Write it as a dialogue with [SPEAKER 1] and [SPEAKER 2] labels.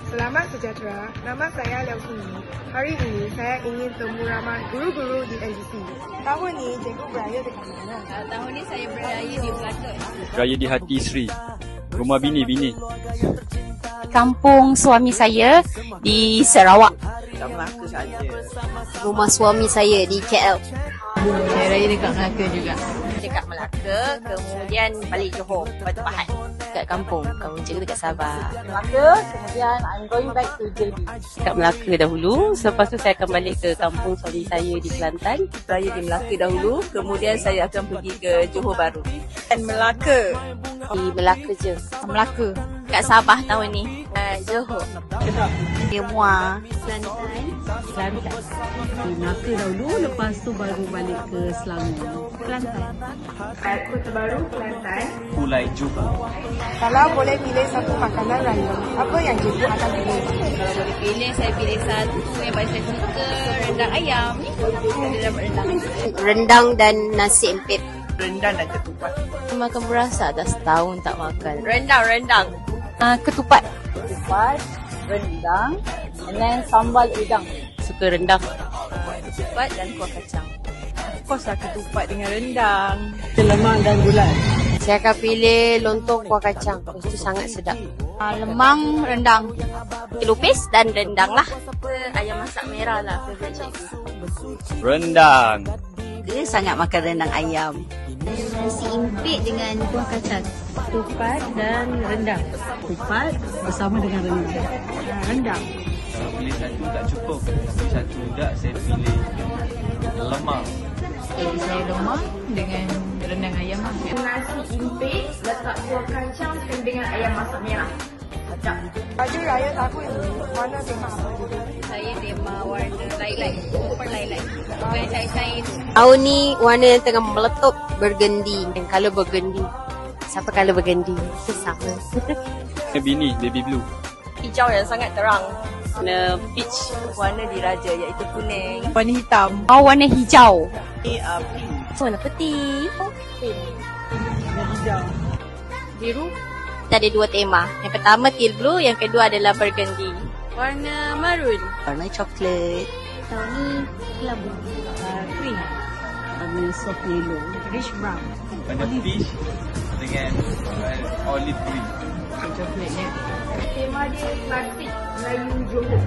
[SPEAKER 1] Selamat sejahtera, nama saya Liao Sunyi. Hari ini saya ingin temu ramai guru-guru di NGC. Tahun ni cikgu beraya dekat mana?
[SPEAKER 2] Tahun ni saya beraya di Melaka.
[SPEAKER 3] Beraya di Hati Sri, rumah bini-bini.
[SPEAKER 4] Kampung suami saya di Sarawak.
[SPEAKER 5] Melaka saja.
[SPEAKER 2] Rumah suami saya di KL.
[SPEAKER 4] Saya raya dekat Melaka juga.
[SPEAKER 2] Dekat Melaka, kemudian balik Johor, Batu Pahat.
[SPEAKER 4] Dekat kampung, kampung cikgu dekat Sabah.
[SPEAKER 6] Melaka, kemudian I'm going back to JB.
[SPEAKER 4] Dekat Melaka dahulu, selepas tu saya akan balik ke kampung suami saya di Kelantan.
[SPEAKER 5] Beraya di Melaka dahulu, kemudian saya akan pergi ke Johor Bahru. Dan Melaka.
[SPEAKER 4] Di Melaka je.
[SPEAKER 6] Melaka.
[SPEAKER 4] Kat Sabah tahun ni. Johor.
[SPEAKER 6] Di Muar.
[SPEAKER 4] Kelantan.
[SPEAKER 6] Di Melaka dahulu, lepas tu baru balik ke Selangor. Kelantan.
[SPEAKER 1] Kota Baru, Kelantan.
[SPEAKER 3] Pulai Johor.
[SPEAKER 1] Kalau boleh pilih satu makanan random, apa yang cikgu akan pilih?
[SPEAKER 2] Kalau boleh pilih, saya pilih satu yang paling saya suka, rendang ayam. Saya dapat rendang.
[SPEAKER 4] Rendang dan nasi empit.
[SPEAKER 5] Rendang dan ketupat.
[SPEAKER 4] Makan berasa dah setahun tak makan.
[SPEAKER 2] Rendang.
[SPEAKER 4] Ketupat.
[SPEAKER 6] Ketupat, rendang, and then sambal udang.
[SPEAKER 4] Suka rendang.
[SPEAKER 2] Ketupat dan kuah kacang.
[SPEAKER 5] Of course lah ketupat dengan rendang.
[SPEAKER 6] Lemak dan gulai.
[SPEAKER 4] Saya akan pilih lontong kuah kacang. Itu sangat sedap.
[SPEAKER 6] Lemang, rendang.
[SPEAKER 4] Lupis dan rendang lah.
[SPEAKER 2] Ayam masak merah lah, favourite cikgu.
[SPEAKER 3] Rendang.
[SPEAKER 6] Dia sangat makan rendang ayam.
[SPEAKER 2] Nasi impit dengan kuah kacang.
[SPEAKER 6] Ketupat dan rendang. Ketupat bersama dengan rendang. Rendang.
[SPEAKER 7] Kalau pilih satu tak cukup. Satu tak, saya pilih lemang.
[SPEAKER 6] Saya lemang dengan rendang ayam.
[SPEAKER 2] Nasi impit, letak kuah kacang dengan ayam masak merah.
[SPEAKER 1] Baju raya tahun ini, warna tema apa?
[SPEAKER 2] Saya tema warna lilac, super lilac. Bukan cair-cair.
[SPEAKER 4] Tahun ni warna yang tengah meletup burgundy. Dan colour burgundy. Siapa colour burgundy? Itu sama.
[SPEAKER 3] Bini, baby blue.
[SPEAKER 2] Hijau yang sangat terang.
[SPEAKER 4] Warna peach.
[SPEAKER 5] Warna diraja iaitu kuning.
[SPEAKER 6] Warna hitam.
[SPEAKER 4] Warna hijau.
[SPEAKER 5] Pink.
[SPEAKER 4] Warna putih.
[SPEAKER 6] Warna hijau.
[SPEAKER 4] Biru. Kita ada dua tema. Yang pertama teal blue, yang kedua adalah burgundy.
[SPEAKER 2] Warna maroon.
[SPEAKER 4] Warna coklat.
[SPEAKER 2] Tahun ni kelabu.
[SPEAKER 6] Cream. Warna soft yellow. Rich brown.
[SPEAKER 7] Warna peach dengan olive green.
[SPEAKER 6] Coklatnya.
[SPEAKER 2] Tema dia klasik Melayu Johor.